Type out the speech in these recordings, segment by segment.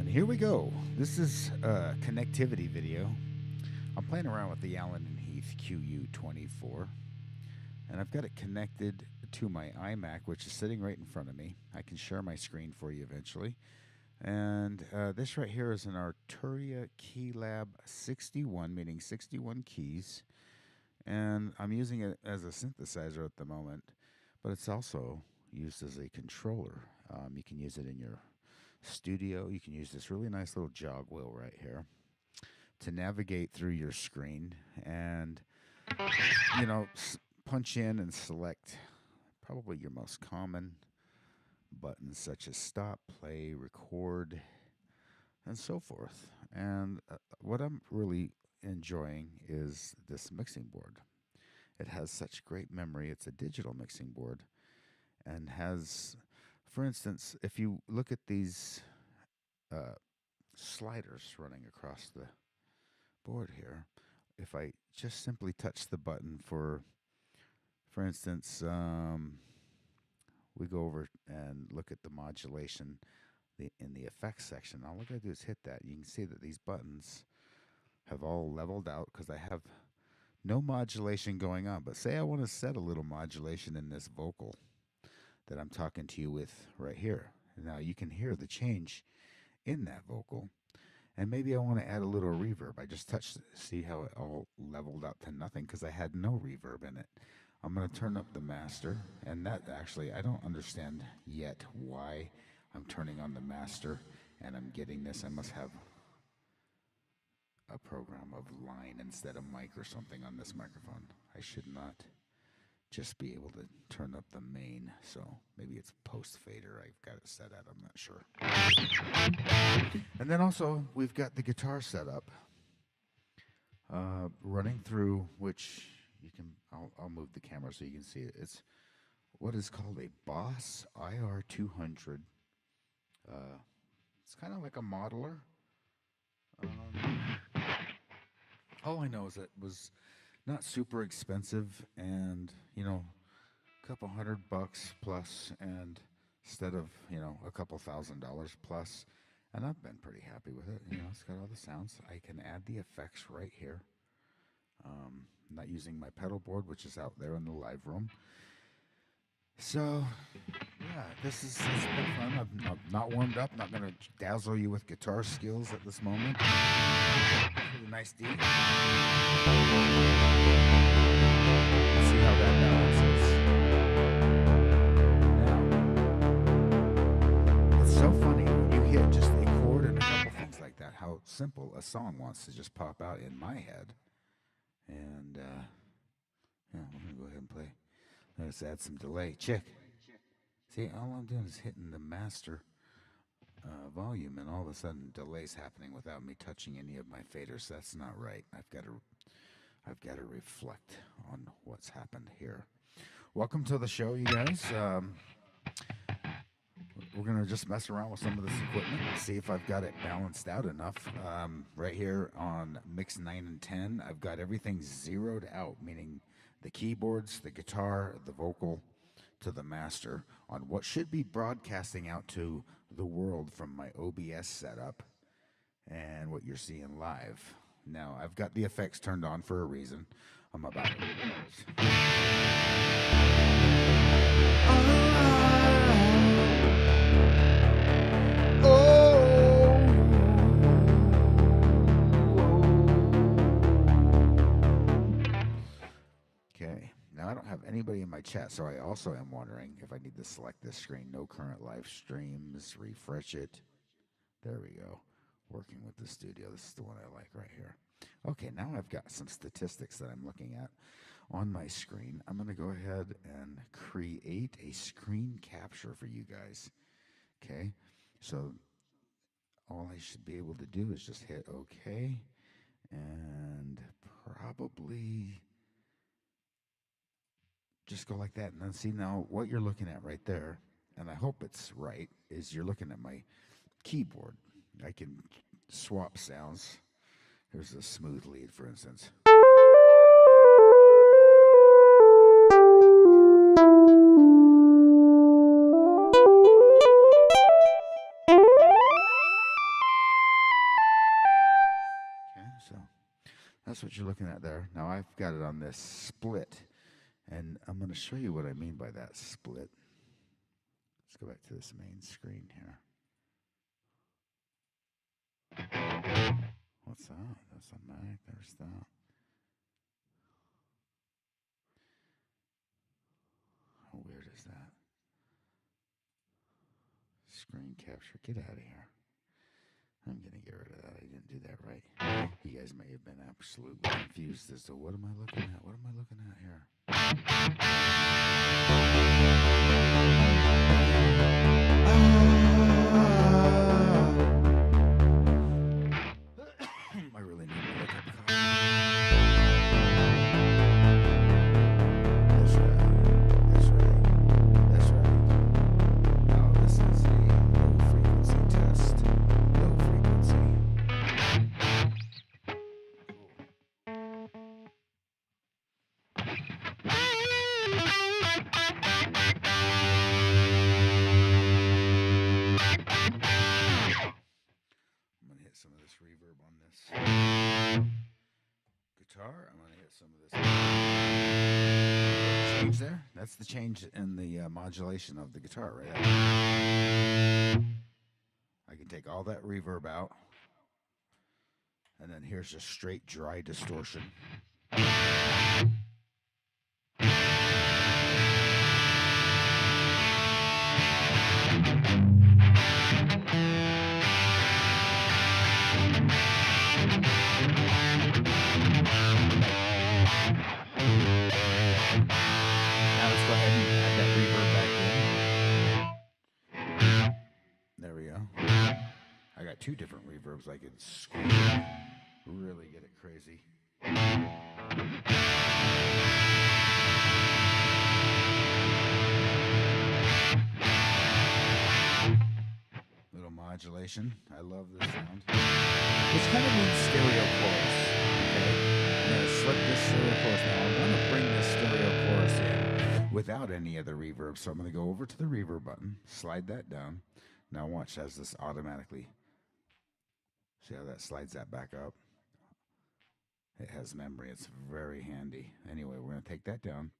Here we go. This is a connectivity video. I'm playing around with the Allen and Heath QU 24, and I've got it connected to my iMac, which is sitting right in front of me. I can share my screen for you eventually. And this right here is an Arturia Keylab 61, meaning 61 keys. And I'm using it as a synthesizer at the moment, but it's also used as a controller. You can use it in your studio. You can use this really nice little jog wheel right here to navigate through your screen and, punch in and select probably your most common buttons such as stop, play, record, and so forth. And what I'm really enjoying is this mixing board. It has such great memory. It's a digital mixing board and has, for instance, if you look at these sliders running across the board here, if I just simply touch the button for instance, we go over and look at the modulation in the effects section. All I gotta do is hit that. You can see that these buttons have all leveled out because I have no modulation going on. But say I want to set a little modulation in this vocal that I'm talking to you with right here. Now you can hear the change in that vocal. And maybe I want to add a little reverb. I just touched it. See how it all leveled out to nothing because I had no reverb in it. I'm going to turn up the master. And that actually, I don't understand yet why I'm turning on the master and I'm getting this. I must have a program of line instead of mic or something on this microphone. I should not just be able to turn up the main. So maybe it's post fader I've got it set at. I'm not sure. And then also we've got the guitar set up running through, which you can, I'll move the camera so you can see it. It's what is called a Boss IR200. It's kind of like a modeler. All I know is that it was not super expensive and, a couple $100 plus, and instead of, a couple $1,000 plus. And I've been pretty happy with it. It's got all the sounds. I can add the effects right here. I'm not using my pedal board, which is out there in the live room. So, yeah, this is it's been fun. I'm not warmed up. Not going to dazzle you with guitar skills at this moment. Really nice D. See how that balances. Now, it's so funny when you hit just a chord and a couple things like that, how simple a song wants to just pop out in my head. And, yeah, I'm going to go ahead and play. Let's add some delay. Check. See, all I'm doing is hitting the master volume, and all of a sudden, delay's happening without me touching any of my faders. That's not right. I've got to reflect on what's happened here. Welcome to the show, you guys. We're gonna just mess around with some of this equipment and see if I've got it balanced out enough. Right here on mix 9 and 10, I've got everything zeroed out, meaning the keyboards, the guitar, the vocal, to the master on what should be broadcasting out to the world from my OBS setup and what you're seeing live. Now, I've got the effects turned on for a reason. I'm about to realize. Okay, now I don't have anybody in my chat, so I also am wondering if I need to select this screen. No current live streams, refresh it. There we go. Working with the studio. This is the one I like right here. Okay, now I've got some statistics that I'm looking at on my screen. I'm going to go ahead and create a screen capture for you guys. Okay, so all I should be able to do is just hit OK and probably just go like that. And then see now what you're looking at right there, and I hope it's right, is you're looking at my keyboard. I can swap sounds. Here's a smooth lead, for instance. that's what you're looking at there. Now I've got it on this split, and I'm going to show you what I mean by that split. Let's go back to this main screen here. What's that? That's a Mac. There's that. How weird is that? Screen capture. Get out of here. I'm going to get rid of that. I didn't do that right. You guys may have been absolutely confused as to what am I looking at? What am I looking at here? I really need another cup of coffee. That's right. That's right. That's right. Now this is a low frequency test. Low frequency. I'm going to hit some of this reverb on this guitar. I'm going to hit some of this. Change there? That's the change in the modulation of the guitar, right? I can take all that reverb out, and then here's just straight dry distortion. Two different reverbs. I could squeeze it, really get it crazy. Little modulation. I love this sound. Which kind of means stereo chorus. Okay, I'm going to slip this stereo chorus now. I want to bring this stereo chorus in without any other reverb. So I'm going to go over to the reverb button, slide that down. Now watch as this automatically. See how that slides that back up? It has memory. It's very handy. Anyway, we're going to take that down.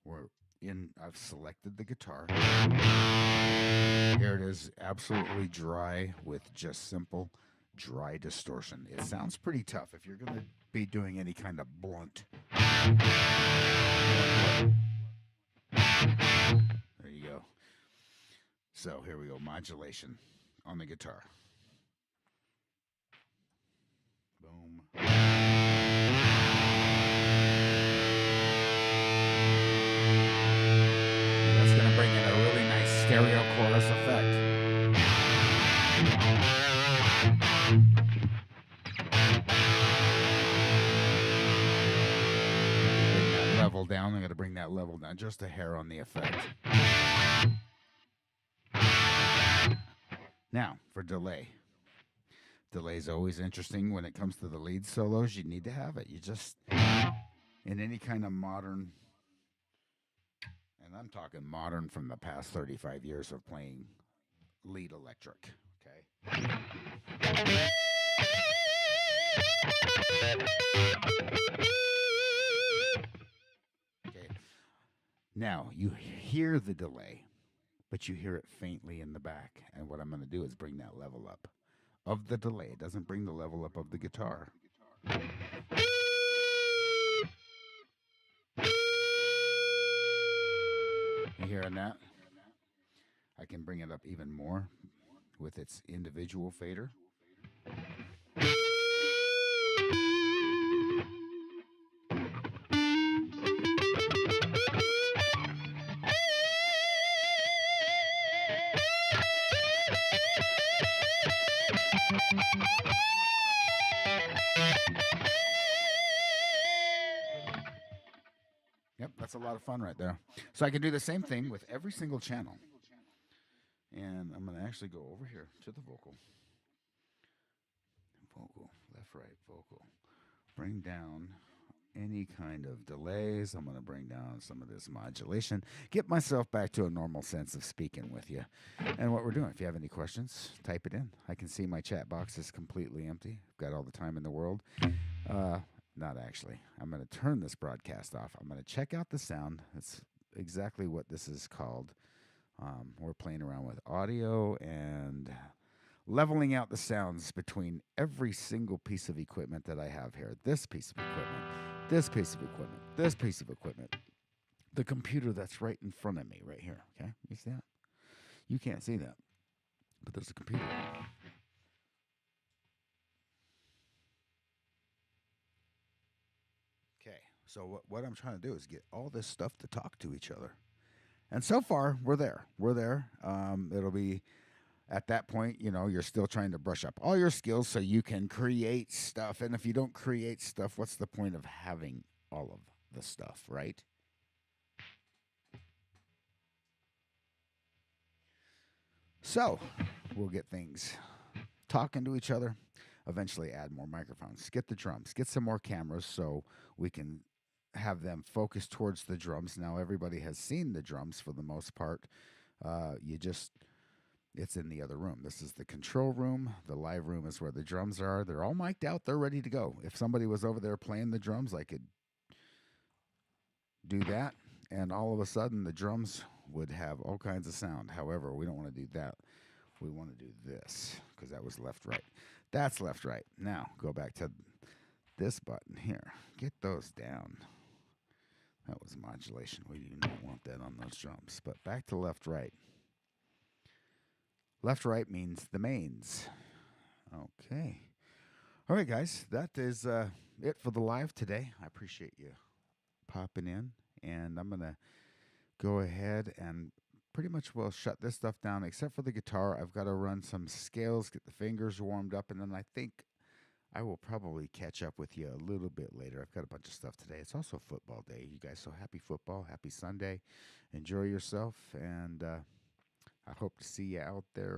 I've selected the guitar. Here it is, absolutely dry with just simple dry distortion. It sounds pretty tough if you're going to be doing any kind of blunt. There you go. So here we go, modulation on the guitar. Boom. And that's going to bring in a really nice stereo chorus effect. Bring that level down. I'm going to bring that level down just a hair on the effect. Now, for delay. Delay is always interesting when it comes to the lead solos. You need to have it. You just, in any kind of modern, and I'm talking modern from the past 35 years of playing lead electric, okay? Okay. Now, you hear the delay, but you hear it faintly in the back. And what I'm going to do is bring that level up. Of the delay. It doesn't bring the level up of the guitar. You hearing that? I can bring it up even more with its individual fader. Yep, that's a lot of fun right there. So I can do the same thing with every single channel. And I'm going to actually go over here to the vocal. Vocal, left, right, vocal. Bring down any kind of delays. I'm going to bring down some of this modulation. Get myself back to a normal sense of speaking with you. And what we're doing, if you have any questions, type it in. I can see my chat box is completely empty. I've got all the time in the world. Not actually. I'm going to turn this broadcast off. I'm going to check out the sound. That's exactly what this is called. We're playing around with audio and leveling out the sounds between every single piece of equipment that I have here. This piece of equipment, this piece of equipment, this piece of equipment, the computer that's right in front of me, right here. Okay, you see that? You can't see that, but there's a computer. Okay, so what I'm trying to do is get all this stuff to talk to each other. And so far, we're there. We're there. It'll be at that point, you're still trying to brush up all your skills so you can create stuff. And if you don't create stuff, what's the point of having all of the stuff, right? So we'll get things talking to each other, eventually add more microphones, get the drums, get some more cameras so we can have them focus towards the drums. Now, everybody has seen the drums for the most part. You just It's in the other room. This is the control room. The live room is where the drums are. They're all mic'd out. They're ready to go. If somebody was over there playing the drums, I could do that, and all of a sudden the drums would have all kinds of sound. However, we don't want to do that. We want to do this because that was left, right. That's left, right. Now, go back to this button here. Get those down. That was modulation. We do not want that on those drums. But back to left, right. Left, right means the mains. Okay. All right, guys. That is it for the live today. I appreciate you popping in. And I'm going to go ahead and pretty much will shut this stuff down, except for the guitar. I've got to run some scales, get the fingers warmed up, and then I think I will probably catch up with you a little bit later. I've got a bunch of stuff today. It's also football day, you guys. So happy football, happy Sunday. Enjoy yourself, and I hope to see you out there